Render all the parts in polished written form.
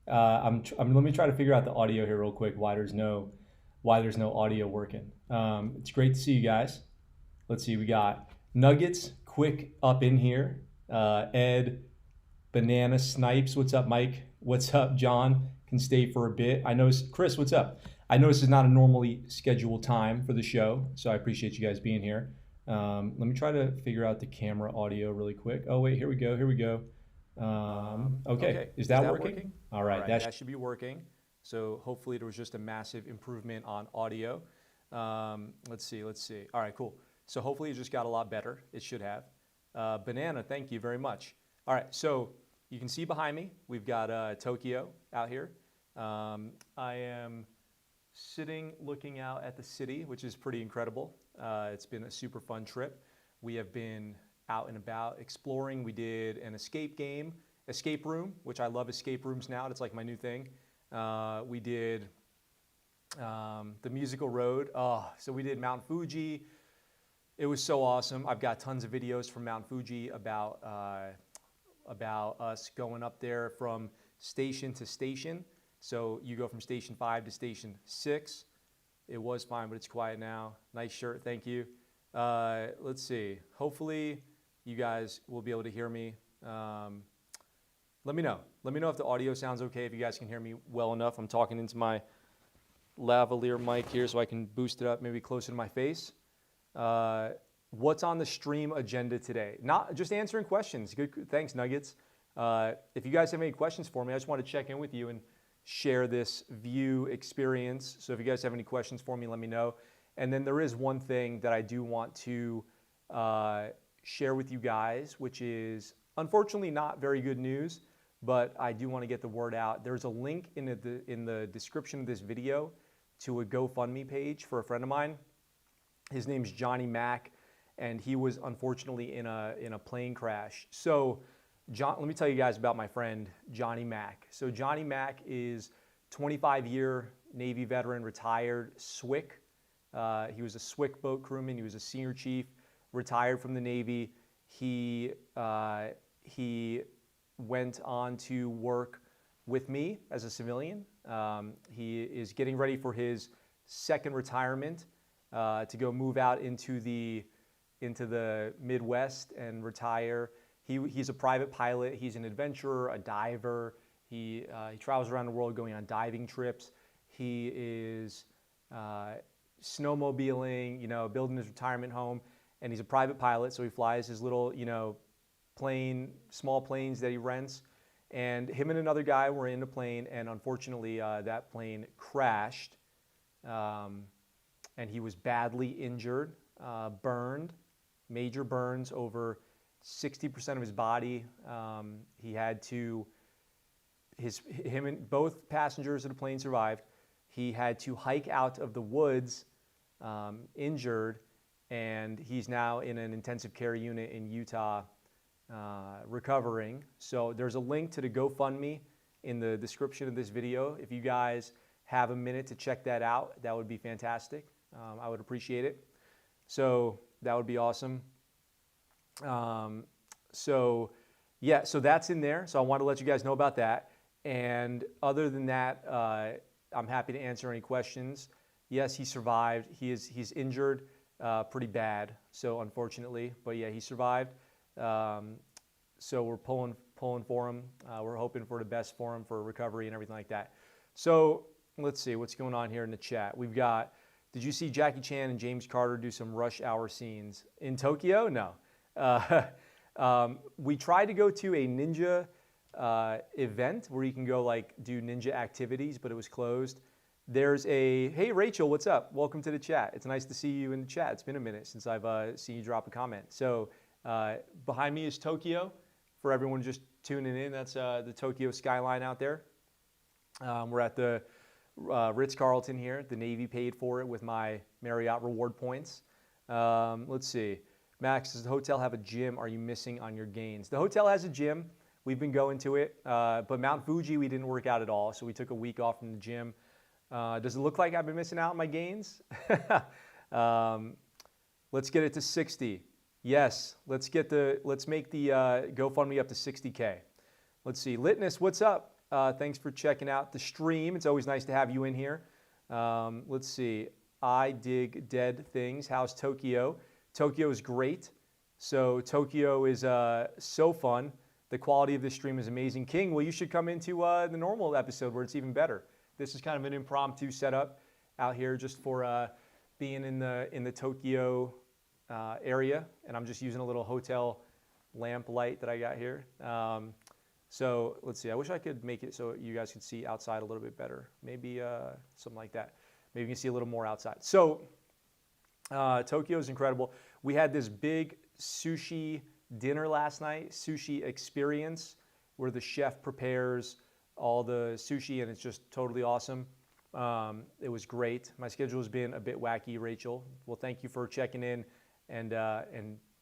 Let me try to figure out the audio here real quick. Why there's no audio working. It's great to see you guys. Let's see. We got Nuggets quick up in here. Ed, Banana Snipes. What's up, Mike? What's up, John? Can stay for a bit. I know Chris. What's up? I know this is not a normally scheduled time for the show, so I appreciate you guys being here. Let me try to figure out the camera audio really quick. Oh wait, here we go. Here we go. Okay, is that working? All right, that should be working. So hopefully there was just a massive improvement on audio. Let's see. All right, cool. So hopefully it just got a lot better. It should have. Banana, thank you very much. All right, so you can see behind me, we've got Tokyo out here. I am sitting looking out at the city, which is pretty incredible. It's been a super fun trip. We have been out and about exploring. We did an escape room, which I love escape rooms now. It's like my new thing. We did the musical road. So we did Mount Fuji. It was so awesome. I've got tons of videos from Mount Fuji about us going up there from station to station. So you go from station 5 to station 6. It was fine, but it's quiet now. Nice shirt, thank you. Let's see. Hopefully you guys will be able to hear me. Let me know. Let me know if the audio sounds okay, if you guys can hear me well enough. I'm talking into my lavalier mic here so I can boost it up maybe closer to my face. What's on the stream agenda today? Not just answering questions. Good, thanks, Nuggets. If you guys have any questions for me, I just want to check in with you and share this view experience. So if you guys have any questions for me, let me know. And then there is one thing that I do want to share with you guys, which is unfortunately not very good news, but I do want to get the word out. There's a link in the description of this video to a GoFundMe page for a friend of mine. His name's Johnny Mac, and he was unfortunately in a plane crash. So let me tell you guys about my friend Johnny Mac. So Johnny Mac is 25-year Navy veteran, retired SWCC. He was a SWCC boat crewman. He was a senior chief, retired from the Navy. He went on to work with me as a civilian. He is getting ready for his second retirement to go move out into the Midwest and retire. He's a private pilot. He's an adventurer, a diver. He travels around the world going on diving trips. He is snowmobiling, building his retirement home, and he's a private pilot. So he flies his little, small planes that he rents. And him and another guy were in a plane, and unfortunately, that plane crashed, and he was badly injured, burned, major burns over 60% of his body. He had to, him and both passengers of the plane survived. He had to hike out of the woods, injured, and he's now in an intensive care unit in Utah, recovering. So there's a link to the GoFundMe in the description of this video. If you guys have a minute to check that out, that would be fantastic. I would appreciate it. So that would be awesome. So that's in there. So I want to let you guys know about that. And other than that, I'm happy to answer any questions. Yes, he survived. He's injured pretty bad, so unfortunately, but yeah, he survived. So we're pulling for him. We're hoping for the best for him for recovery and everything like that. So let's see what's going on here in the chat. We've got, did you see Jackie Chan and James Carter do some rush hour scenes in Tokyo? No. We tried to go to a ninja event where you can go do ninja activities, but it was closed. There's hey Rachel, what's up? Welcome to the chat. It's nice to see you in the chat. It's been a minute since I've seen you drop a comment. So behind me is Tokyo. For everyone just tuning in, that's the Tokyo skyline out there. We're at the Ritz-Carlton here. The Navy paid for it with my Marriott reward points. Let's see. Max, does the hotel have a gym? Are you missing on your gains? The hotel has a gym. We've been going to it. But Mount Fuji, we didn't work out at all. So we took a week off from the gym. Does it look like I've been missing out on my gains? Let's get it to 60. Yes, let's make the GoFundMe up to 60K. Let's see. Litness, what's up? Thanks for checking out the stream. It's always nice to have you in here. Let's see. I dig dead things. How's Tokyo? Tokyo is great. So Tokyo is so fun. The quality of this stream is amazing. King, well, you should come into the normal episode where it's even better. This is kind of an impromptu setup out here just for being in the Tokyo area, and I'm just using a little hotel lamp light that I got here. So let's see. I wish I could make it so you guys could see outside a little bit better. Maybe something like that. Maybe you can see a little more outside. So Tokyo is incredible. We had this big sushi dinner last night, sushi experience, where the chef prepares all the sushi, and it's just totally awesome. It was great. My schedule has been a bit wacky, Rachel. Well, thank you for checking in and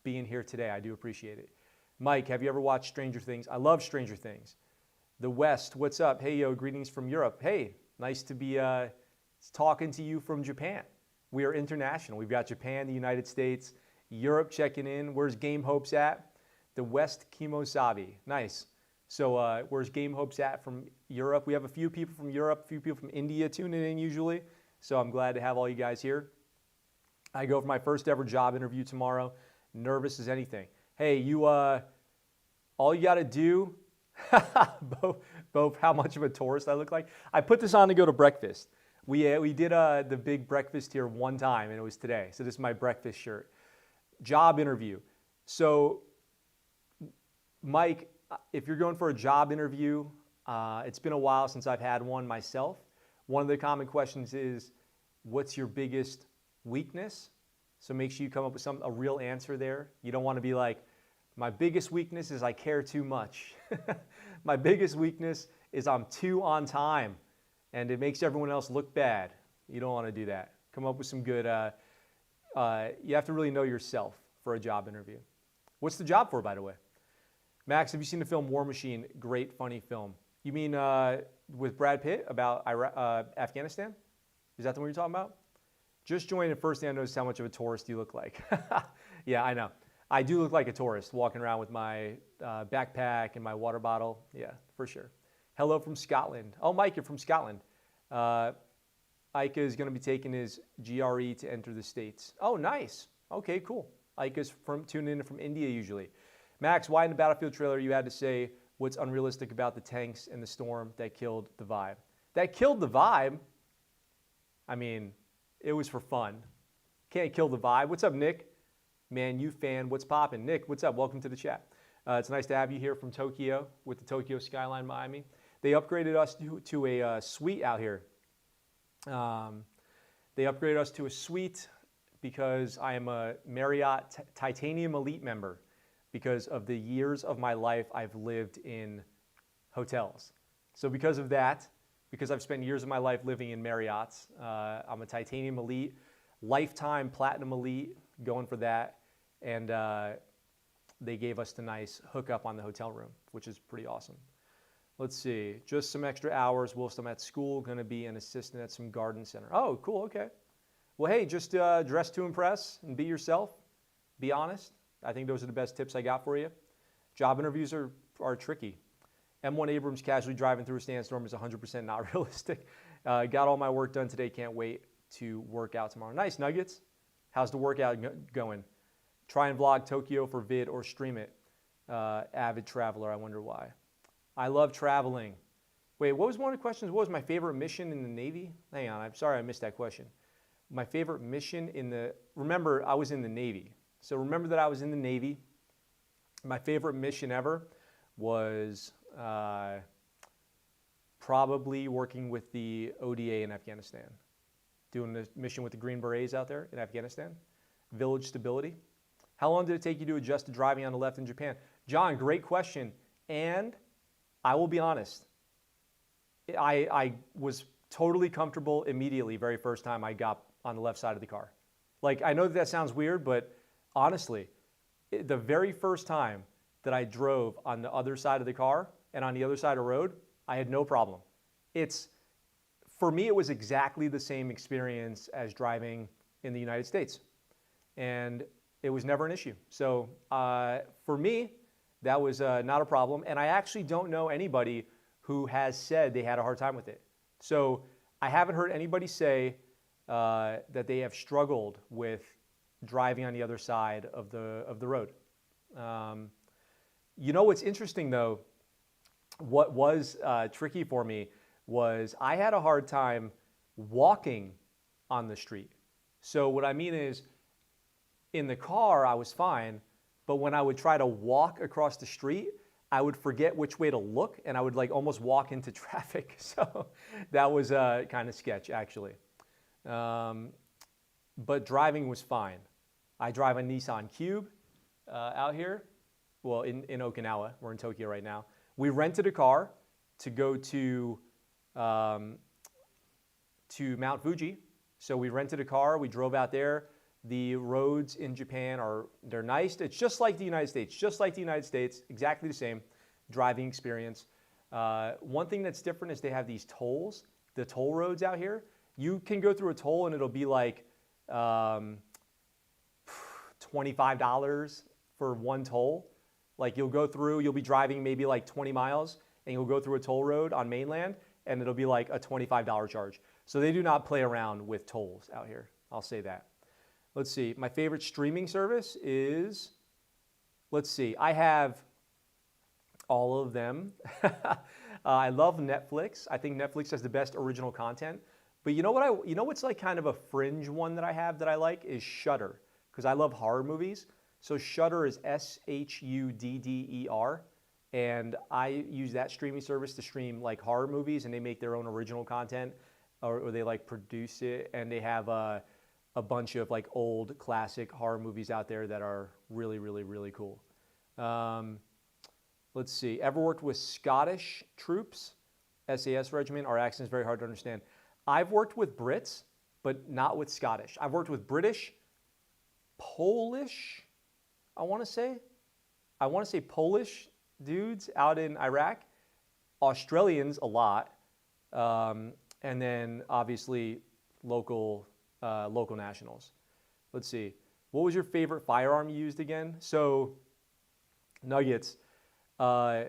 being here today. I do appreciate it. Mike, have you ever watched Stranger Things? I love Stranger Things. The West, what's up? Hey, yo, greetings from Europe. Hey, nice to be talking to you from Japan. We are international. We've got Japan, the United States, Europe checking in. Where's Game Hopes at? The West Kimosabi. Nice. So where's Game Hopes at from Europe? We have a few people from Europe, a few people from India tuning in usually. So I'm glad to have all you guys here. I go for my first ever job interview tomorrow. Nervous as anything. Hey, you, all you got to do, both how much of a tourist I look like. I put this on to go to breakfast. We did the big breakfast here one time, and it was today. So this is my breakfast shirt. Job interview. So, Mike, if you're going for a job interview, it's been a while since I've had one myself. One of the common questions is, what's your biggest weakness? So make sure you come up with a real answer there. You don't want to be like, my biggest weakness is I care too much. My biggest weakness is I'm too on time, and it makes everyone else look bad. You don't want to do that. Come up with some good, you have to really know yourself for a job interview. What's the job for, by the way? Max, have you seen the film War Machine? Great, funny film. You mean with Brad Pitt about Afghanistan? Is that the one you're talking about? Just joined and first thing I noticed how much of a tourist you look like. Yeah, I know. I do look like a tourist walking around with my backpack and my water bottle. Yeah, for sure. Hello from Scotland. Oh, Mike, you're from Scotland. Ika is going to be taking his GRE to enter the States. Oh, nice. Okay, cool. Ika's tuning in from India usually. Max, why in the Battlefield trailer you had to say what's unrealistic about the tanks and the storm that killed the vibe? That killed the vibe? I mean, it was for fun. Can't kill the vibe. What's up, Nick? Man, you fan, what's poppin'? Nick, what's up? Welcome to the chat. It's nice to have you here from Tokyo with the Tokyo Skyline Miami. They upgraded us to a suite out here. They upgraded us to a suite because I am a Marriott Titanium Elite member because of the years of my life I've lived in hotels. So because of that, because I've spent years of my life living in Marriotts, I'm a Titanium Elite, lifetime Platinum Elite, going for that. And they gave us the nice hookup on the hotel room, which is pretty awesome. Let's see, just some extra hours whilst I'm at school, gonna be an assistant at some garden center. Oh, cool, okay. Well, hey, just dress to impress and be yourself, be honest. I think those are the best tips I got for you. Job interviews are tricky. M1 Abrams casually driving through a sandstorm is 100% not realistic. Got all my work done today, can't wait to work out tomorrow. Nice, Nuggets. How's the workout going? Try and vlog Tokyo for vid or stream it. Avid traveler, I wonder why. I love traveling. Wait, what was one of the questions? What was my favorite mission in the Navy? Hang on, I'm sorry I missed that question. My favorite mission remember I was in the Navy. So remember that I was in the Navy. My favorite mission ever was probably working with the ODA in Afghanistan. Doing the mission with the Green Berets out there in Afghanistan. Village stability. How long did it take you to adjust to driving on the left in Japan? John, great question. And I will be honest, I was totally comfortable immediately very first time I got on the left side of the car. Like, I know that sounds weird, but honestly, the very first time that I drove on the other side of the car and on the other side of the road, I had no problem. For me, it was exactly the same experience as driving in the United States. And it was never an issue. So for me, that was not a problem. And I actually don't know anybody who has said they had a hard time with it. So I haven't heard anybody say that they have struggled with driving on the other side of the road. You know what's interesting though, what was tricky for me was I had a hard time walking on the street. So what I mean is, in the car I was fine, but when I would try to walk across the street, I would forget which way to look and I would like almost walk into traffic. So that was kind of sketch actually. But driving was fine. I drive a Nissan Cube out here. Well, in Okinawa, we're in Tokyo right now. We rented a car to go to Mount Fuji. So we rented a car, we drove out there. The roads in Japan they're nice. It's just like the United States, exactly the same driving experience. One thing that's different is they have these tolls, the toll roads out here. You can go through a toll and it'll be like $25 for one toll. Like you'll go through, you'll be driving maybe like 20 miles and you'll go through a toll road on mainland and it'll be like a $25 charge. So they do not play around with tolls out here. I'll say that. Let's see, my favorite streaming service is, let's see, I have all of them. I love Netflix. I think Netflix has the best original content. But you know what's like kind of a fringe one that I have that I like is Shudder, because I love horror movies. So Shudder is Shudder, and I use that streaming service to stream like horror movies, and they make their own original content, or they like produce it, and they have a bunch of like old classic horror movies out there that are really, really, really cool. Let's see, ever worked with Scottish troops, SAS regiment? Our accent is very hard to understand. I've worked with Brits, but not with Scottish. I've worked with British, Polish, I want to say Polish dudes out in Iraq, Australians a lot, and then obviously local nationals. Let's see. What was your favorite firearm you used again? So, Nuggets. I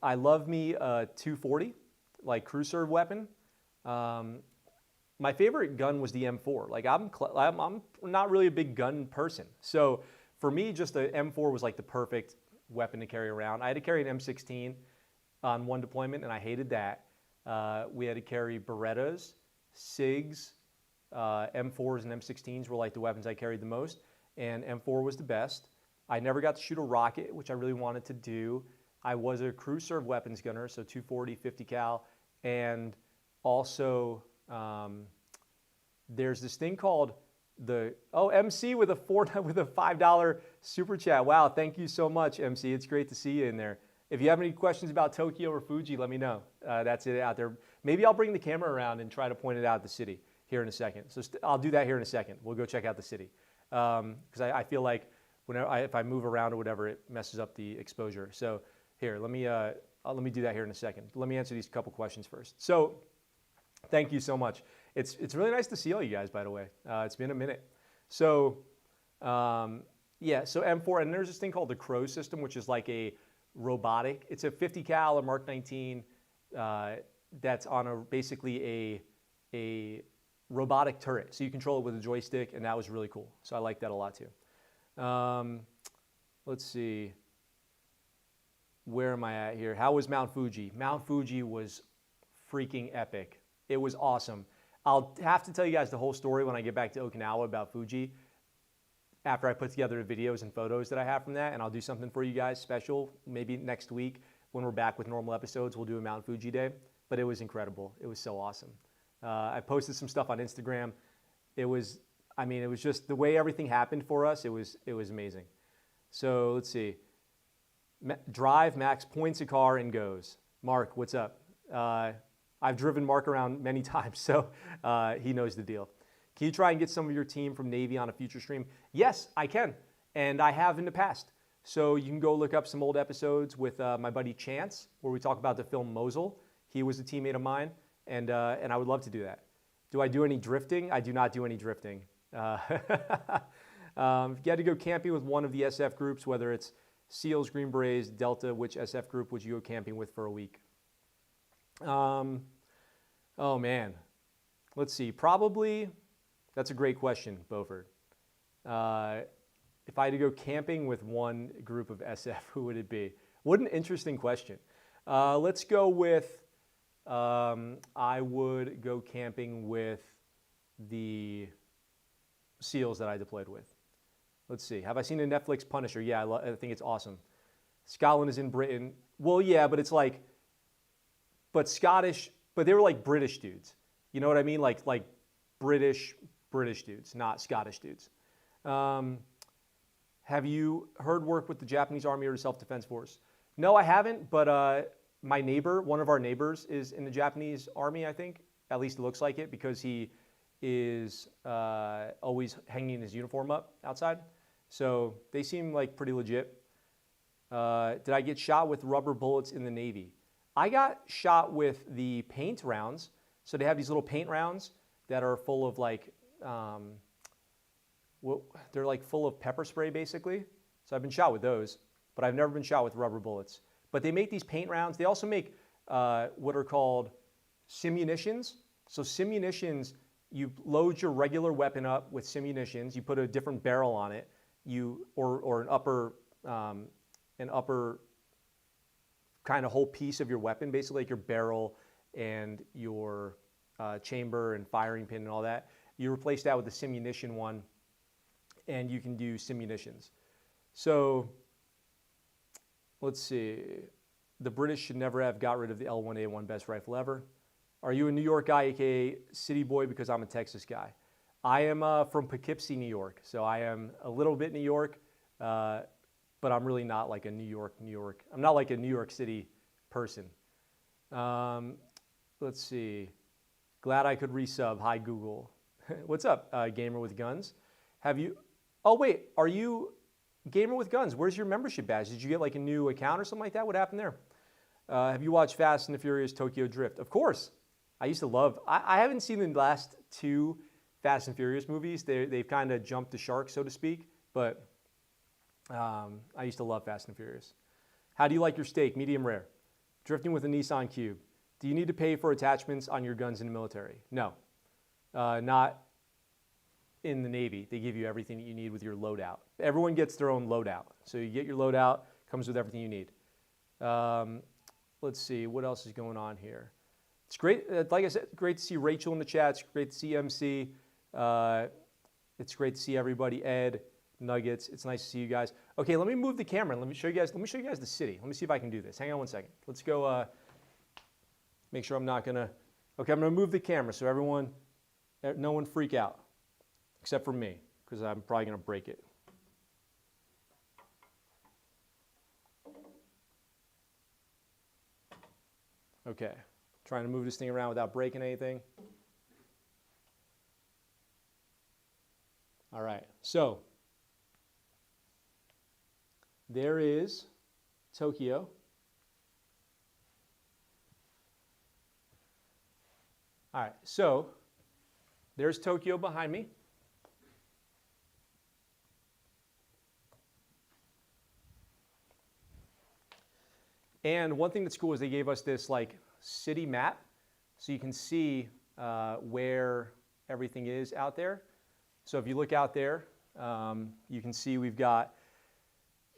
love me a 240, like crew serve weapon. My favorite gun was the M4. Like I'm not really a big gun person. So for me, just the M4 was like the perfect weapon to carry around. I had to carry an M16 on one deployment and I hated that. We had to carry Berettas, SIGs, M4s and M16s were like the weapons I carried the most, and M4 was the best. I never got to shoot a rocket, which I really wanted to do. I was a crew serve weapons gunner, so 240, 50 cal, and also there's this thing called MC with a $5 super chat. Wow, thank you so much, MC. It's great to see you in there. If you have any questions about Tokyo or Fuji, let me know. That's it out there. Maybe I'll bring the camera around and try to point it out at the city here in a second. So I'll do that here in a second. We'll go check out the city. Because I feel like if I move around or whatever, it messes up the exposure. So here, let me do that here in a second. Let me answer these couple questions first. So thank you so much. It's really nice to see all you guys, by the way. It's been a minute. So yeah, so M4, and there's this thing called the Crow system, which is like a robotic. It's a 50 cal or Mark 19 that's on basically a robotic turret. So you control it with a joystick, and that was really cool. So I like that a lot too. Let's see. Where am I at here? How was Mount Fuji? Mount Fuji was freaking epic. It was awesome. I'll have to tell you guys the whole story when I get back to Okinawa about Fuji after I put together the videos and photos that I have from that, and I'll do something for you guys special. Maybe next week when we're back with normal episodes, we'll do a Mount Fuji day. But it was incredible. It was so awesome. I posted some stuff on Instagram. It was just the way everything happened for us. It was amazing. So let's see. Drive, Max points a car and goes. Mark, what's up? I've driven Mark around many times, so he knows the deal. Can you try and get some of your team from Navy on a future stream? Yes, I can, and I have in the past. So you can go look up some old episodes with my buddy Chance, where we talk about the film Mosul. He was a teammate of mine, and I would love to do that. Do I do any drifting? I do not do any drifting. If you had to go camping with one of the SF groups, whether it's SEALs, Green Berets, Delta, which SF group would you go camping with for a week? Oh man, let's see. Probably, that's a great question, Beaufort. If I had to go camping with one group of SF, who would it be? What an interesting question. Let's go with, I would go camping with the SEALs that I deployed with. Let's see. Have I seen a Netflix Punisher? Yeah, I think it's awesome. Scotland is in Britain. Well, yeah, but it's like, but Scottish, but they were like British dudes. You know what I mean? Like British dudes, not Scottish dudes. Have you heard work with the Japanese Army or the Self-Defense Force? No, I haven't, but my neighbor, one of our neighbors, is in the Japanese Army, I think. At least it looks like it, because he is always hanging his uniform up outside. So they seem like pretty legit. Did I get shot with rubber bullets in the Navy? I got shot with the paint rounds. So they have these little paint rounds that are full of like, they're like full of pepper spray basically. So I've been shot with those, but I've never been shot with rubber bullets. But they make these paint rounds. They also make what are called simunitions. So simunitions, you load your regular weapon up with simunitions. You put a different barrel on it. Or an upper kind of whole piece of your weapon, basically like your barrel and your chamber and firing pin and all that. You replace that with the simunition one, and you can do simunitions. So let's see. The British should never have got rid of the L1A1 best rifle ever. Are you a New York guy, aka city boy? Because I'm a Texas guy. I am from Poughkeepsie, New York. So I am a little bit New York, but I'm really not like a New York. I'm not like a New York City person. Let's see. Glad I could resub. Hi, Google. What's up, Gamer with Guns? Have you? Oh wait, are you Gamer with Guns? Where's your membership badge? Did you get like a new account or something like that? What happened there? Have you watched Fast and the Furious Tokyo Drift? Of course. I used to love. I haven't seen the last two Fast and Furious movies. They've kind of jumped the shark, so to speak. But I used to love Fast and Furious. How do you like your steak? Medium rare. Drifting with a Nissan Cube. Do you need to pay for attachments on your guns in the military? No. Not in the Navy. They give you everything that you need with your loadout. Everyone gets their own loadout. So you get your loadout, comes with everything you need. Let's see, what else is going on here? It's great, like I said, great to see Rachel in the chat. It's great to see MC. It's great to see everybody. Ed, Nuggets. It's nice to see you guys. Okay, let me move the camera. Let me show you guys the city. Let me see if I can do this. Hang on one second. Let's go. Make sure I'm not gonna. Okay, I'm gonna move the camera so everyone, no one freak out, except for me, because I'm probably gonna break it. Okay, trying to move this thing around without breaking anything. All right, so there is Tokyo. All right, so there's Tokyo behind me. And one thing that's cool is they gave us this like city map, so you can see where everything is out there. So if you look out there, you can see we've got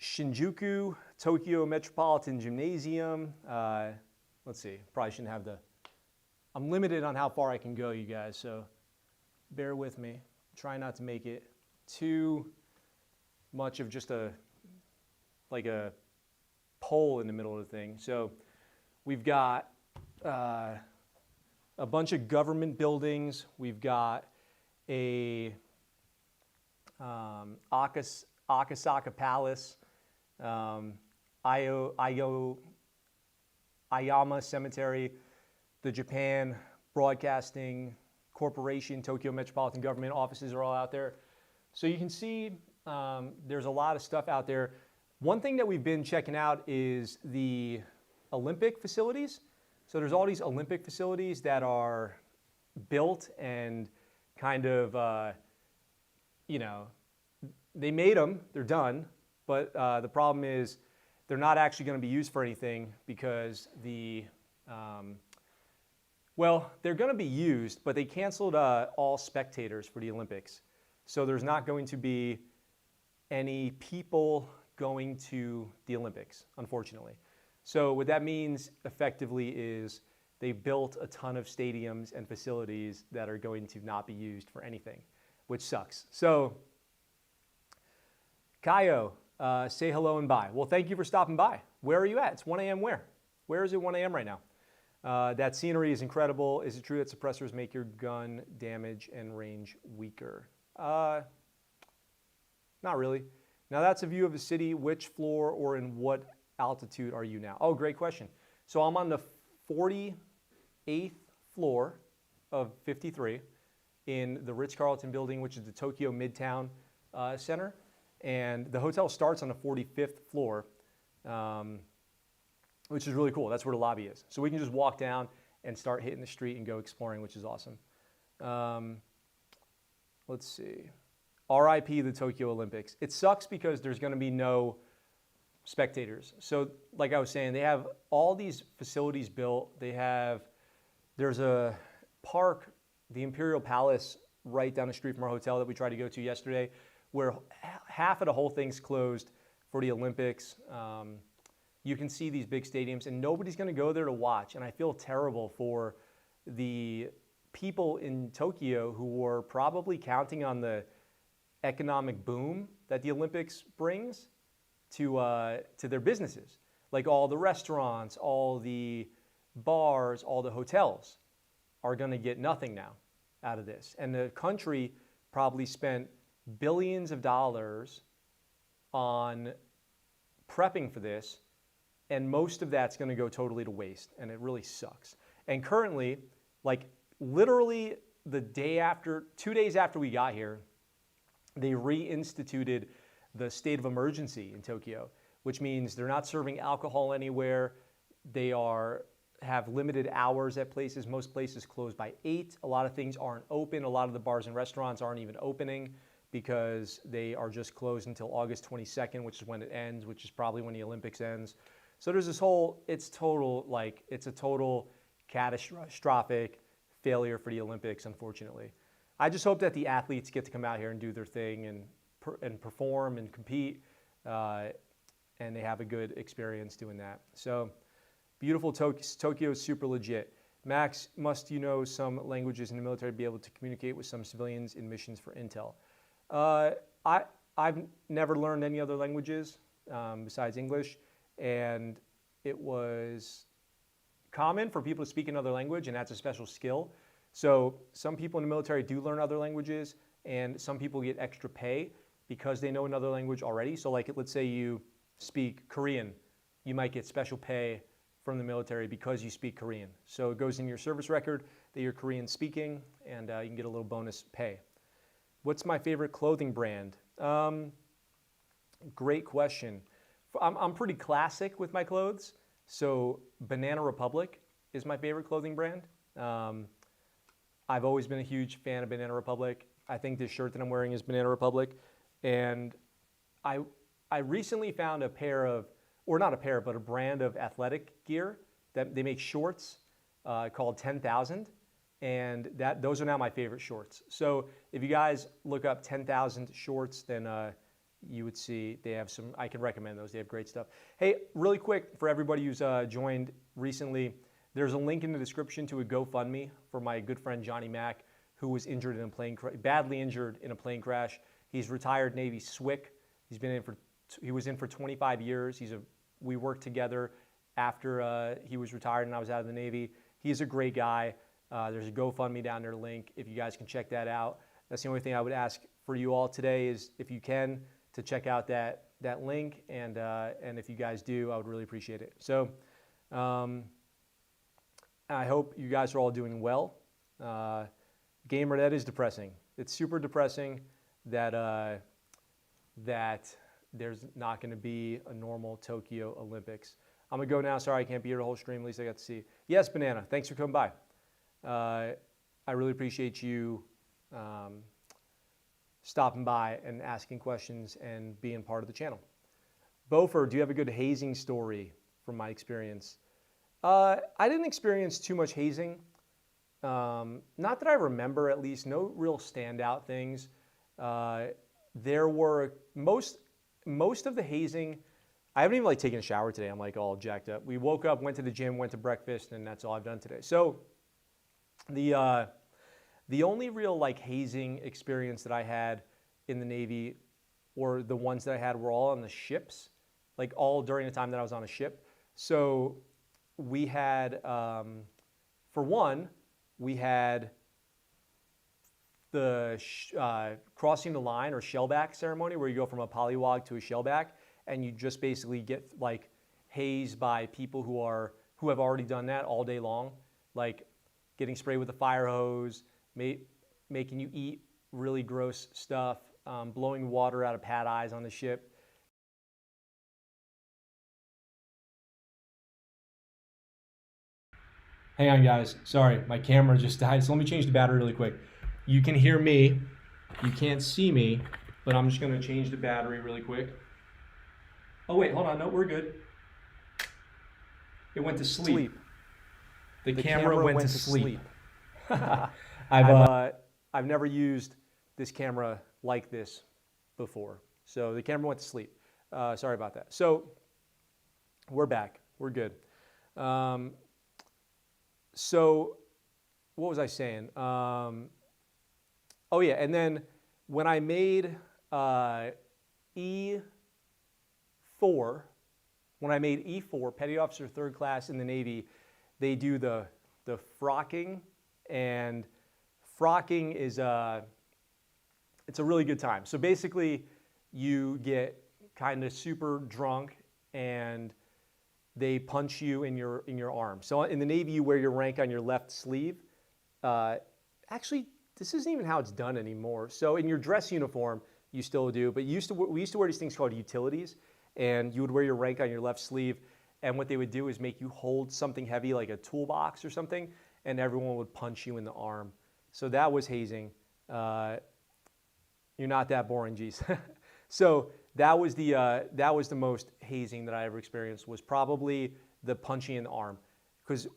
Shinjuku, Tokyo Metropolitan Gymnasium. Let's see, probably shouldn't have the, I'm limited on how far I can go, you guys, so bear with me. Try not to make it too much of just like a pole in the middle of the thing. So we've got a bunch of government buildings. We've got a Akasaka Palace, Ayama Cemetery, the Japan Broadcasting Corporation, Tokyo Metropolitan Government offices are all out there. So you can see there's a lot of stuff out there. One thing that we've been checking out is the Olympic facilities. So there's all these Olympic facilities that are built and kind of, you know, they made them, they're done, but the problem is they're not actually going to be used for anything because the Well, they're going to be used, but they canceled all spectators for the Olympics. So there's not going to be any people going to the Olympics, unfortunately. So what that means effectively is they built a ton of stadiums and facilities that are going to not be used for anything, which sucks. So, Kaio, say hello and bye. Well, thank you for stopping by. Where are you at? It's 1 a.m. where? Where is it 1 a.m. right now? That scenery is incredible. Is it true that suppressors make your gun damage and range weaker? Not really. Now that's a view of the city. Which floor or in what altitude are you now? Oh, great question. So I'm on the 48th floor of 53 in the Ritz-Carlton building, which is the Tokyo Midtown Center. And the hotel starts on the 45th floor, which is really cool. That's where the lobby is. So we can just walk down and start hitting the street and go exploring, which is awesome. Let's see. RIP the Tokyo Olympics. It sucks because there's going to be no spectators. So like I was saying, they have all these facilities built. There's a park, the Imperial Palace, right down the street from our hotel that we tried to go to yesterday, where half of the whole thing's closed for the Olympics. You can see these big stadiums, and nobody's going to go there to watch. And I feel terrible for the people in Tokyo who were probably counting on the economic boom that the Olympics brings to their businesses. Like all the restaurants, all the bars, all the hotels are going to get nothing now out of this. And the country probably spent billions of dollars on prepping for this, and most of that's going to go totally to waste, and it really sucks. And currently, like literally the day after, 2 days after we got here, they reinstituted the state of emergency in Tokyo, which means they're not serving alcohol anywhere. They have limited hours at places. Most places close by 8. A lot of things aren't open. A lot of the bars and restaurants aren't even opening because they are just closed until August 22nd, which is when it ends, which is probably when the Olympics ends. So there's this whole, it's a total catastrophic failure for the Olympics, unfortunately. I just hope that the athletes get to come out here and do their thing and perform and compete, and they have a good experience doing that. So beautiful Tokyo is super legit. Max, must you know some languages in the military to be able to communicate with some civilians in missions for intel? I've never learned any other languages besides English, and it was common for people to speak another language, and that's a special skill. So some people in the military do learn other languages, and some people get extra pay because they know another language already. So like, let's say you speak Korean, you might get special pay from the military because you speak Korean. So it goes in your service record that you're Korean speaking, and you can get a little bonus pay. What's my favorite clothing brand? Great question. I'm pretty classic with my clothes. So Banana Republic is my favorite clothing brand. I've always been a huge fan of Banana Republic. I think this shirt that I'm wearing is Banana Republic. And I recently found a pair of, or not a pair, but a brand of athletic gear that they make shorts called 10,000. And those are now my favorite shorts. So if you guys look up 10,000 shorts, then you would see they have some, I can recommend those. They have great stuff. Hey, really quick for everybody who's joined recently, there's a link in the description to a GoFundMe for my good friend Johnny Mac, who was injured in a plane badly injured in a plane crash. He's retired Navy SWIC. He was in for 25 years. We worked together after he was retired and I was out of the Navy. He's a great guy. There's a GoFundMe down there link if you guys can check that out. That's the only thing I would ask for you all today is if you can to check out that link, and if you guys do, I would really appreciate it. So I hope you guys are all doing well. Gamer, that is depressing. It's super depressing that there's not going to be a normal Tokyo Olympics. I'm going to go now. Sorry I can't be here the whole stream. At least I got to see. Yes, Banana, thanks for coming by. I really appreciate you stopping by and asking questions and being part of the channel. Bofer, do you have a good hazing story from my experience? I didn't experience too much hazing. Not that I remember, at least, no real standout things. There were most of the hazing. I haven't even like taken a shower today. I'm like all jacked up. We woke up, went to the gym, went to breakfast, and that's all I've done today. So the only real like hazing experience that I had in the Navy, or the ones that I had, were all on the ships, like all during the time that I was on a ship. So we had, for one, we had the crossing the line or shellback ceremony, where you go from a polywog to a shellback, and you just basically get like hazed by people who have already done that all day long, like getting sprayed with a fire hose, making you eat really gross stuff, blowing water out of pad eyes on the ship. Hang on, guys. Sorry, my camera just died, so let me change the battery really quick. You can hear me. You can't see me, but I'm just going to change the battery really quick. Oh, wait, hold on. No, we're good. It went to sleep. The camera went to sleep. I've never used this camera like this before. So the camera went to sleep. Sorry about that. So we're back. We're good. So what was I saying? Oh yeah, and then when I made E4, Petty Officer 3rd Class in the Navy, they do the frocking, and frocking is it's a really good time. So basically, you get kind of super drunk and they punch you in your arm. So in the Navy, you wear your rank on your left sleeve. Actually, this isn't even how it's done anymore. So in your dress uniform, you still do, but we used to wear these things called utilities, and you would wear your rank on your left sleeve, and what they would do is make you hold something heavy like a toolbox or something, and everyone would punch you in the arm. So that was hazing. You're not that boring, geez. So that was the most hazing that I ever experienced, was probably the punching in the arm. Because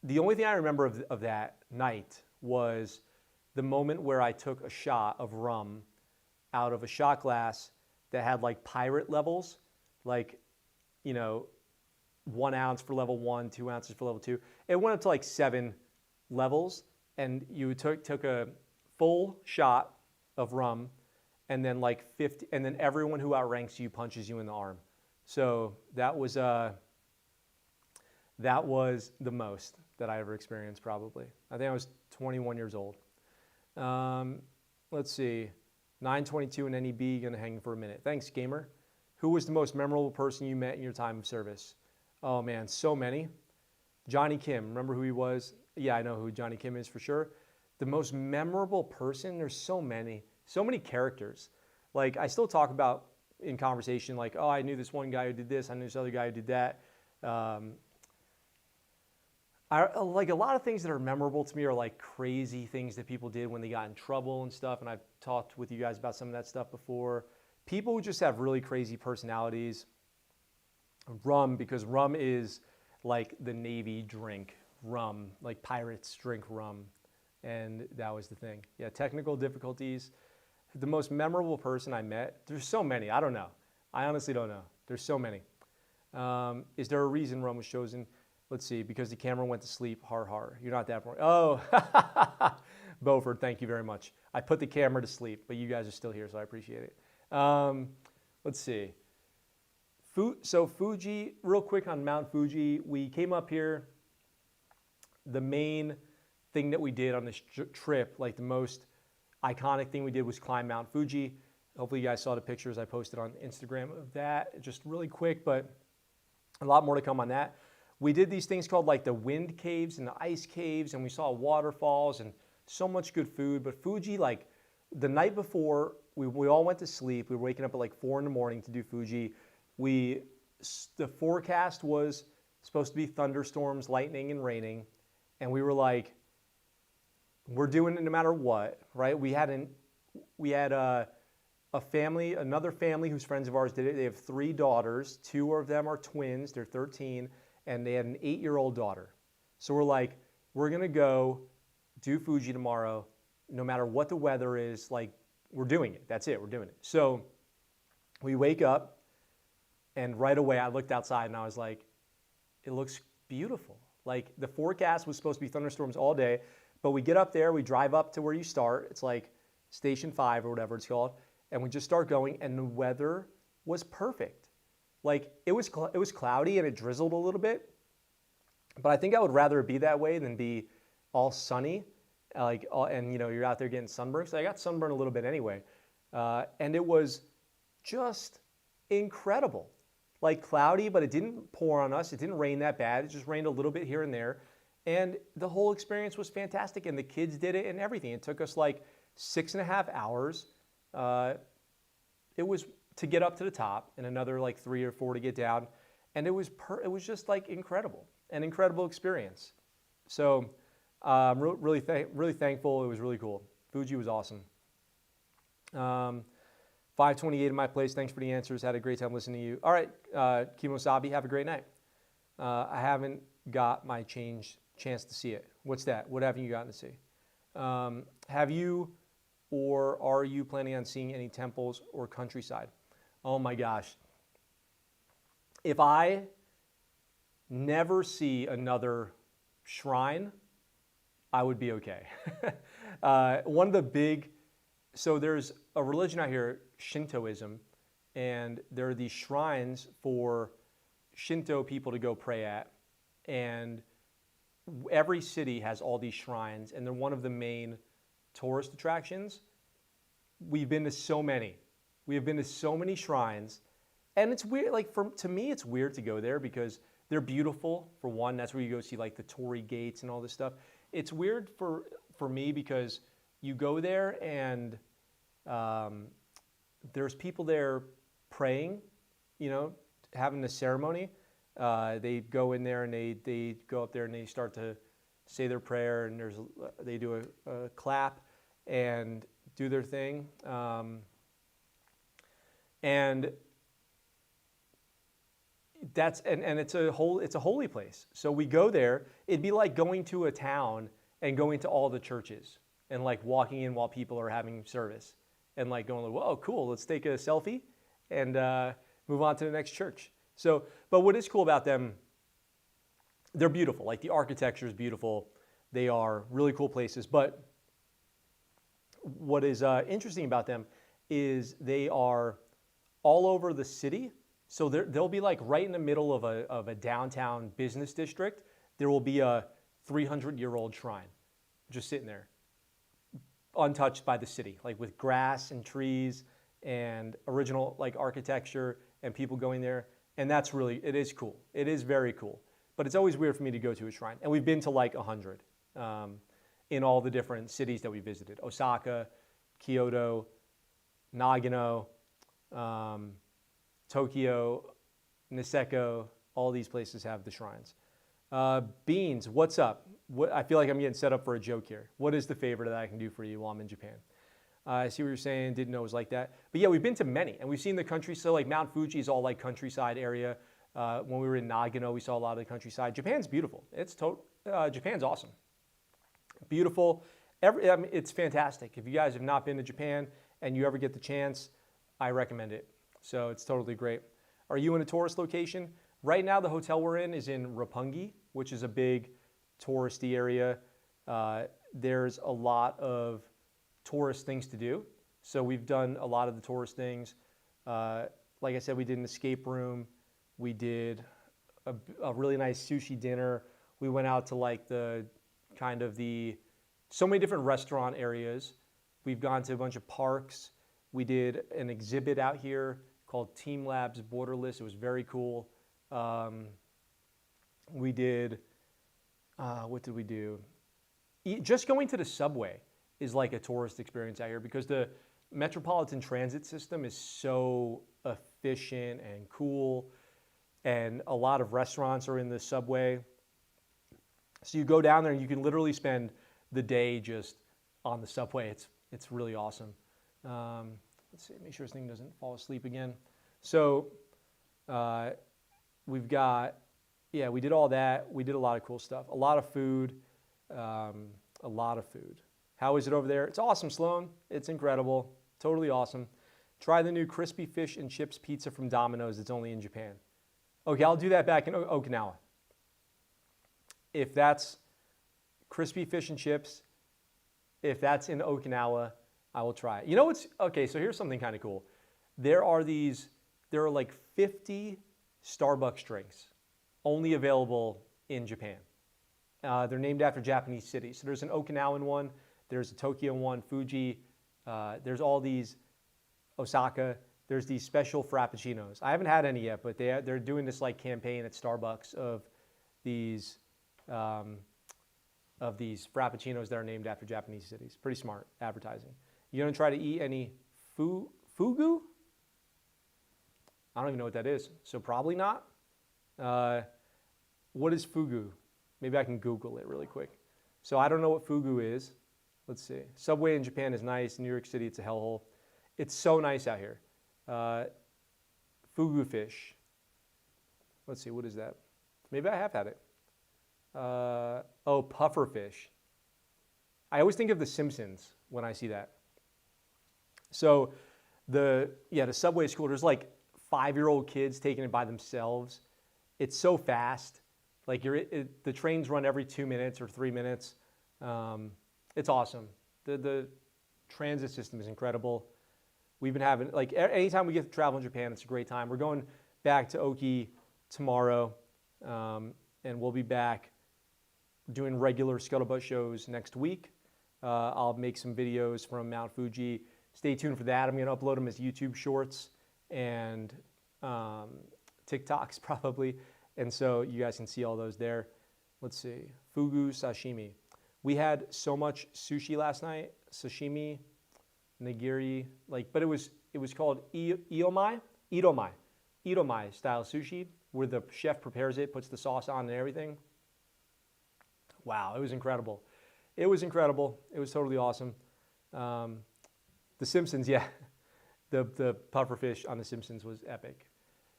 the only thing I remember of that night was the moment where I took a shot of rum out of a shot glass that had like pirate levels, like, 1 ounce for level 1, 2 ounces for level 2. It went up to like 7 levels, and you took a full shot of rum, and then like 50, and then everyone who outranks you punches you in the arm. So that was the most that I ever experienced, probably. I think I was 21 years old. Let's see, 922 in NEB, gonna hang for a minute. Thanks, gamer. Who was the most memorable person you met in your time of service? Oh man, so many. Johnny Kim, remember who he was? Yeah, I know who Johnny Kim is for sure. The most memorable person, there's so many characters. Like, I still talk about in conversation, like, oh, I knew this one guy who did this, I knew this other guy who did that. Like, a lot of things that are memorable to me are like crazy things that people did when they got in trouble and stuff, and I've talked with you guys about some of that stuff before. People who just have really crazy personalities. Rum, because rum is like the Navy drink, rum, like pirates drink rum, and that was the thing. Yeah, technical difficulties. The most memorable person I met, there's so many, I don't know. I honestly don't know. There's so many. Is there a reason rum was chosen? Let's see, because the camera went to sleep, har har. You're not that boring. Oh, Beaufort, thank you very much. I put the camera to sleep, but you guys are still here, so I appreciate it. Let's see. So Fuji, real quick on Mount Fuji, we came up here. The main thing that we did on this trip, like the most iconic thing we did, was climb Mount Fuji. Hopefully you guys saw the pictures I posted on Instagram of that. Just really quick, but a lot more to come on that. We did these things called like the wind caves and the ice caves, and we saw waterfalls and so much good food. But Fuji, like the night before, we all went to sleep. We were waking up at like 4 in the morning to do Fuji. The forecast was supposed to be thunderstorms, lightning, and raining. And we were like, we're doing it no matter what, right? We had a family, another family whose friends of ours did it. They have 3 daughters. 2 of them are twins. They're 13. And they had an 8-year-old daughter. So we're like, we're going to go do Fuji tomorrow, no matter what the weather is. Like, we're doing it. That's it. We're doing it. So we wake up, and right away I looked outside and I was like, it looks beautiful. Like, the forecast was supposed to be thunderstorms all day, but we get up there, we drive up to where you start. It's like Station 5 or whatever it's called, and we just start going, and the weather was perfect. Like, it was cloudy and it drizzled a little bit, but I think I would rather it be that way than be all sunny, and you're out there getting sunburned. So I got sunburned a little bit anyway, and it was just incredible. Like, cloudy, but it didn't pour on us. It didn't rain that bad. It just rained a little bit here and there, and the whole experience was fantastic. And the kids did it and everything. It took us like 6.5 hours. It was to get up to the top, and another like 3 or 4 to get down, and it was just like incredible, an incredible experience. So I'm really thankful. It was really cool. Fuji was awesome. 528 in my place. Thanks for the answers. Had a great time listening to you. All right, Kimosabi, have a great night. I haven't got my chance to see it. What's that? What haven't you gotten to see? Have you or are you planning on seeing any temples or countryside? Oh my gosh. If I never see another shrine, I would be okay. One of the big, so there's a religion out here, Shintoism, and there are these shrines for Shinto people to go pray at, and every city has all these shrines, and they're one of the main tourist attractions. We've been to so many. We have been to so many shrines, and it's weird. Like, to me, it's weird to go there because they're beautiful. For one, that's where you go see like the torii gates and all this stuff. It's weird for me because you go there and there's people there praying, having a ceremony. They go in there and they go up there and they start to say their prayer, and they do a clap and do their thing. And it's a holy place. So we go there. It'd be like going to a town and going to all the churches and like walking in while people are having service and like going, whoa, cool, let's take a selfie and move on to the next church. So, but what is cool about them, they're beautiful. Like, the architecture is beautiful. They are really cool places. But what is interesting about them is they are all over the city. So they'll be like right in the middle of a downtown business district. There will be a 300-year-old shrine just sitting there, untouched by the city, like with grass and trees and original like architecture and people going there. And it is cool. It is very cool. But it's always weird for me to go to a shrine. And we've been to like 100 in all the different cities that we visited. Osaka, Kyoto, Nagano, Tokyo, Niseko, all these places have the shrines. Beans, what's up? I feel like I'm getting set up for a joke here. What is the favor that I can do for you while I'm in Japan? I see what you're saying. Didn't know it was like that. But yeah, we've been to many, and we've seen the country. So like Mount Fuji is all like countryside area. When we were in Nagano, we saw a lot of the countryside. Japan's beautiful. Japan's awesome. Beautiful. It's fantastic. If you guys have not been to Japan and you ever get the chance, I recommend it. So it's totally great. Are you in a tourist location? Right now, the hotel we're in is in Roppongi, which is a big touristy area. There's a lot of tourist things to do. So we've done a lot of the tourist things. Like I said, we did an escape room. We did a really nice sushi dinner. We went out to like so many different restaurant areas. We've gone to a bunch of parks. We did an exhibit out here called Team Labs Borderless. It was very cool. We did, what did we do? Just going to the subway is like a tourist experience out here because the Metropolitan Transit system is so efficient and cool, and a lot of restaurants are in the subway. So you go down there and you can literally spend the day just on the subway. It's really awesome. Let's see, make sure this thing doesn't fall asleep again. So we did all that. We did a lot of cool stuff, a lot of food. A lot of food. How is it over there? It's awesome, Sloan. It's incredible. Totally awesome. Try the new crispy fish and chips pizza from Domino's. It's only in Japan. Okay, I'll do that back in Okinawa. If that's crispy fish and chips, if that's in Okinawa, I will try it. You know what's, okay, so here's something kind of cool. There are like 50 Starbucks drinks only available in Japan. They're named after Japanese cities. So there's an Okinawan one, there's a Tokyo one, Fuji, there's all these, Osaka, there's these special frappuccinos. I haven't had any yet, but they're doing this like campaign at Starbucks of these frappuccinos that are named after Japanese cities. Pretty smart advertising. You gonna try to eat any fugu? I don't even know what that is, so probably not. What is fugu? Maybe I can Google it really quick. So I don't know what fugu is. Let's see. Subway in Japan is nice. New York City, it's a hellhole. It's so nice out here. Fugu fish. Let's see, what is that? Maybe I have had it. Oh, puffer fish. I always think of The Simpsons when I see that. So the subway is cool. There's like 5-year-old kids taking it by themselves. It's so fast. Like the trains run every 2 minutes or 3 minutes. It's awesome. The transit system is incredible. We've been having, like, anytime we get to travel in Japan, it's a great time. We're going back to Oki tomorrow, and we'll be back doing regular Scuttlebutt shows next week. I'll make some videos from Mount Fuji. Stay tuned for that. I'm going to upload them as YouTube shorts and TikToks probably. And so you guys can see all those there. Let's see. Fugu sashimi. We had so much sushi last night. Sashimi, nigiri, but it was called idomai style sushi, where the chef prepares it, puts the sauce on and everything. Wow, it was incredible. It was incredible. It was totally awesome. The Simpsons, yeah. The puffer fish on The Simpsons was epic.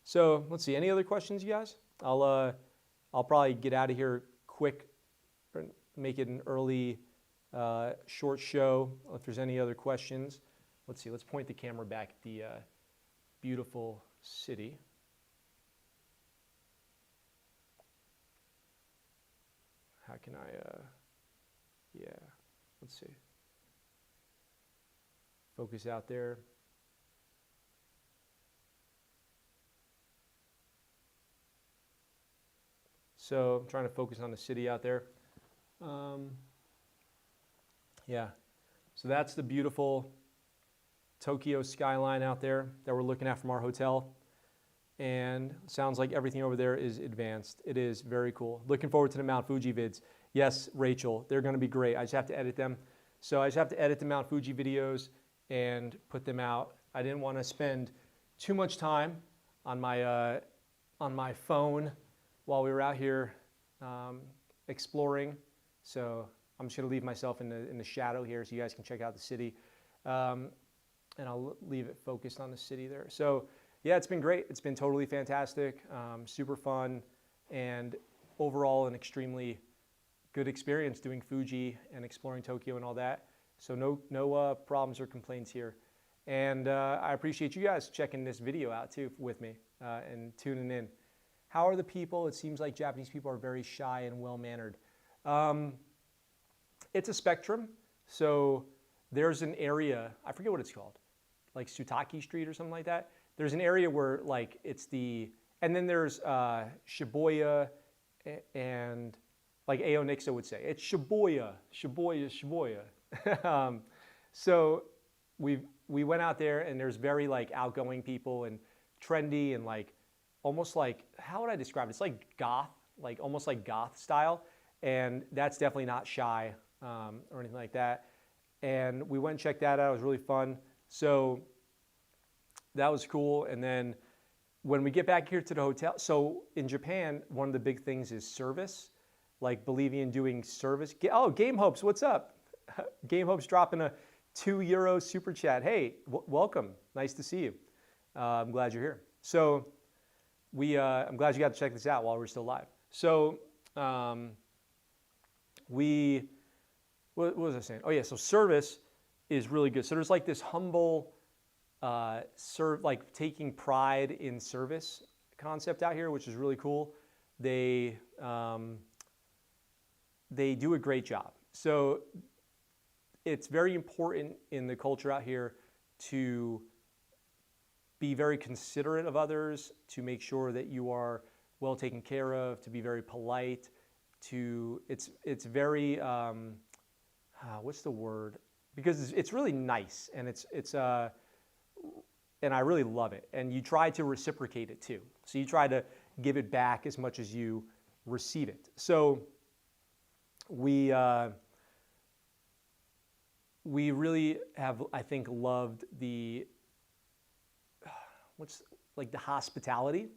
So let's see. Any other questions, you guys? I'll probably get out of here quick, make it an early short show. If there's any other questions, let's see. Let's point the camera back at the beautiful city. How can I? Yeah. Let's see. Focus out there. So I'm trying to focus on the city out there. Yeah, so that's the beautiful Tokyo skyline out there that we're looking at from our hotel. And sounds like everything over there is advanced. It is very cool. Looking forward to the Mount Fuji vids. Yes, Rachel, they're going to be great. I just have to edit them. So I just have to edit the Mount Fuji videos and put them out. I didn't want to spend too much time on my phone while we were out here exploring. So I'm just going to leave myself in the shadow here so you guys can check out the city. And I'll leave it focused on the city there. So yeah, it's been great. It's been totally fantastic, super fun, and overall an extremely good experience doing Fuji and exploring Tokyo and all that. So no problems or complaints here. And I appreciate you guys checking this video out too with me and tuning in. How are the people? It seems like Japanese people are very shy and well-mannered. It's a spectrum. So there's an area, I forget what it's called, like Sutaki Street or something like that. There's an area where like it's and then there's Shibuya and like Ao Nixa would say, it's Shibuya. So we went out there and there's very like outgoing people and trendy and like almost like, how would I describe it? It's like goth, like almost like goth style. And that's definitely not shy or anything like that. And we went and checked that out. It was really fun. So that was cool. And then when we get back here to the hotel, so in Japan, one of the big things is service, like believing in doing service. Oh, Game Hopes, what's up? Game Hopes dropping a €2 super chat. Hey, welcome. Nice to see you. I'm glad you're here. So I'm glad you got to check this out while we're still live. So what what was I saying? Oh yeah, so service is really good. So there's like this humble, like taking pride in service concept out here, which is really cool. They do a great job. So it's very important in the culture out here to be very considerate of others, to make sure that you are well taken care of, to be very polite, it's very, what's the word? Because it's really nice, and and I really love it. And you try to reciprocate it too. So you try to give it back as much as you receive it. So we really have, I think, loved the hospitality.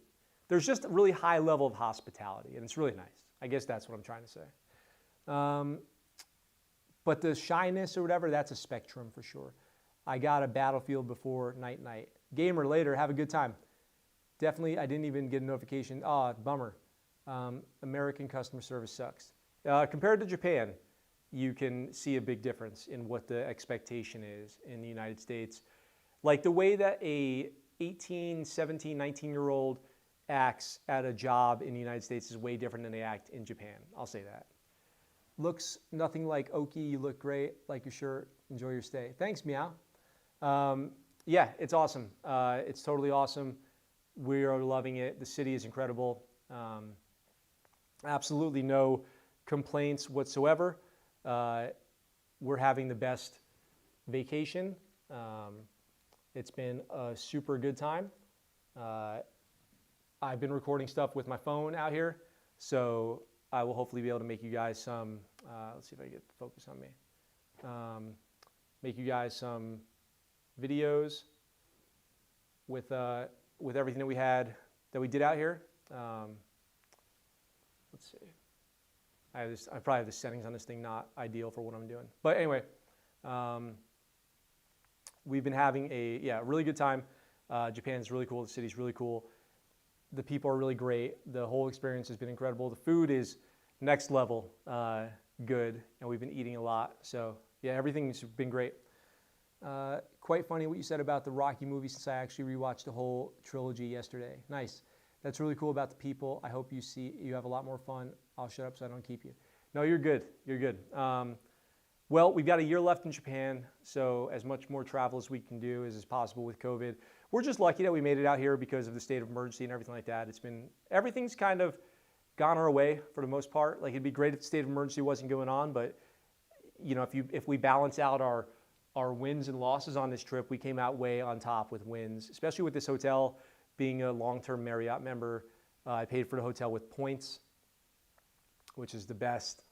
There's just a really high level of hospitality, and it's really nice. I guess that's what I'm trying to say. But the shyness or whatever, that's a spectrum for sure. I got a Battlefield before night. Gamer later, have a good time. Definitely, I didn't even get a notification. Oh, bummer. American customer service sucks. Compared to Japan, you can see a big difference in what the expectation is in the United States. Like the way that a 18, 17, 19-year-old acts at a job in the United States is way different than they act in Japan. I'll say that. Looks nothing like Oki. You look great. Like your shirt. Enjoy your stay. Thanks, Meow. Yeah, it's awesome. It's totally awesome. We are loving it. The city is incredible. Absolutely no complaints whatsoever. We're having the best vacation. It's been a super good time. I've been recording stuff with my phone out here, so I will hopefully be able to make you guys some, let's see if I get focus on me, make you guys some videos with everything that we did out here. Let's see. I probably have the settings on this thing not ideal for what I'm doing. But anyway, we've been having a really good time. Japan's really cool. The city's really cool. The people are really great. The whole experience has been incredible. The food is next level good, and we've been eating a lot. So yeah, everything's been great. Quite funny what you said about the Rocky movie, since I actually rewatched the whole trilogy yesterday. Nice. That's really cool about the people. I hope you have a lot more fun. I'll shut up so I don't keep you. No, you're good. You're good. Well, we've got a year left in Japan, so as much more travel as we can do as is possible with COVID. We're just lucky that we made it out here because of the state of emergency and everything like that. Everything's kind of gone our way for the most part. Like, it'd be great if the state of emergency wasn't going on, but you know, if we balance out our wins and losses on this trip, we came out way on top with wins, especially with this hotel being a long-term Marriott member. I paid for the hotel with points, which is the best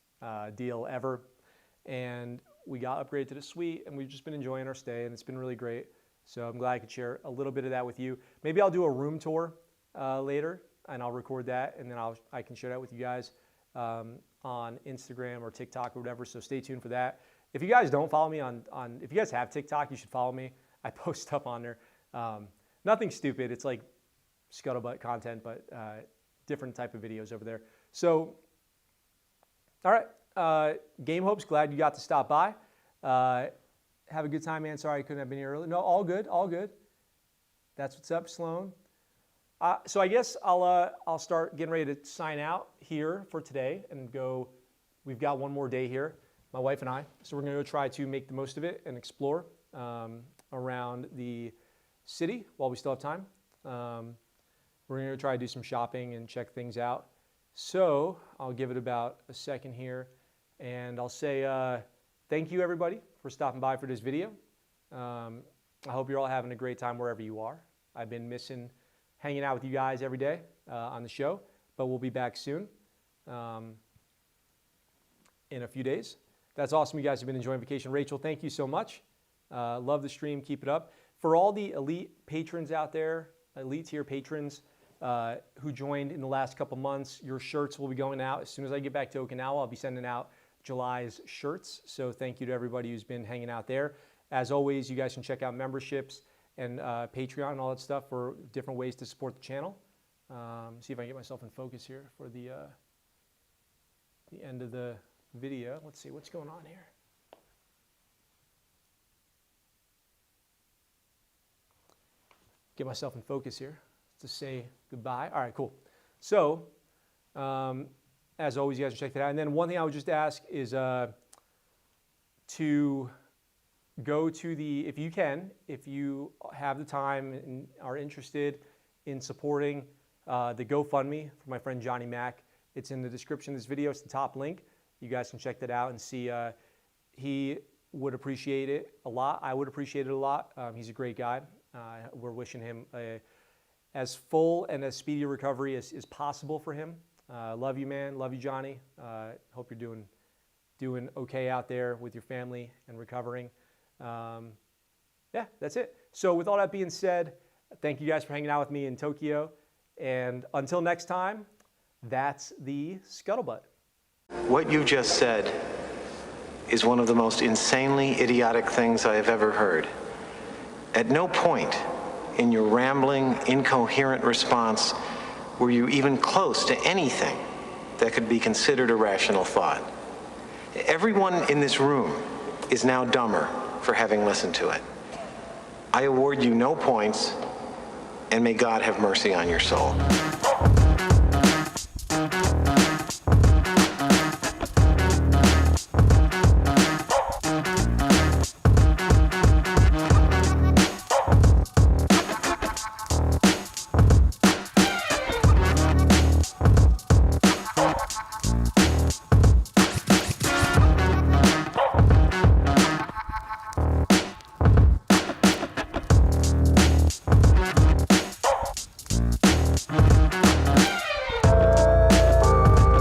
deal ever. And we got upgraded to the suite, and we've just been enjoying our stay, and it's been really great. So I'm glad I could share a little bit of that with you. Maybe I'll do a room tour later, and I'll record that, and then I can share that with you guys on Instagram or TikTok or whatever. So stay tuned for that. If you guys don't follow me if you guys have TikTok, you should follow me. I post stuff on there. Nothing stupid. It's like scuttlebutt content, but different type of videos over there. So, all right. Game Hopes, glad you got to stop by. Have a good time, man. Sorry I couldn't have been here early. No, all good, all good. That's what's up, Sloan. So I guess I'll start getting ready to sign out here for today and go. We've got one more day here, my wife and I. So we're going to go try to make the most of it and explore around the city while we still have time. We're going to try to do some shopping and check things out. So I'll give it about a second here, and I'll say thank you, everybody, for stopping by for this video. I hope you're all having a great time wherever you are. I've been missing hanging out with you guys every day on the show, but we'll be back soon in a few days. That's awesome. You guys have been enjoying vacation. Rachel, thank you so much. Love the stream. Keep it up. For all the elite patrons out there, elite tier patrons who joined in the last couple months, your shirts will be going out. As soon as I get back to Okinawa, I'll be sending out July's shirts. So thank you to everybody who's been hanging out there. As always, you guys can check out memberships and Patreon and all that stuff for different ways to support the channel. See if I can get myself in focus here for the end of the video. Let's see what's going on here. get myself in focus here to say goodbye. All right, cool. So, as always, you guys can check that out. And then one thing I would just ask is to go to the, if you have the time and are interested in supporting the GoFundMe for my friend Johnny Mac. It's in the description of this video. It's the top link. You guys can check that out and see. He would appreciate it a lot. I would appreciate it a lot. He's a great guy. We're wishing him as full and as speedy a recovery as possible for him. Love you, man. Love you, Johnny. Hope you're doing okay out there with your family and recovering. Yeah, that's it. So with all that being said, thank you guys for hanging out with me in Tokyo. And until next time, that's the Scuttlebutt. What you just said is one of the most insanely idiotic things I have ever heard. At no point in your rambling, incoherent response were you even close to anything that could be considered a rational thought. Everyone in this room is now dumber for having listened to it. I award you no points, and may God have mercy on your soul.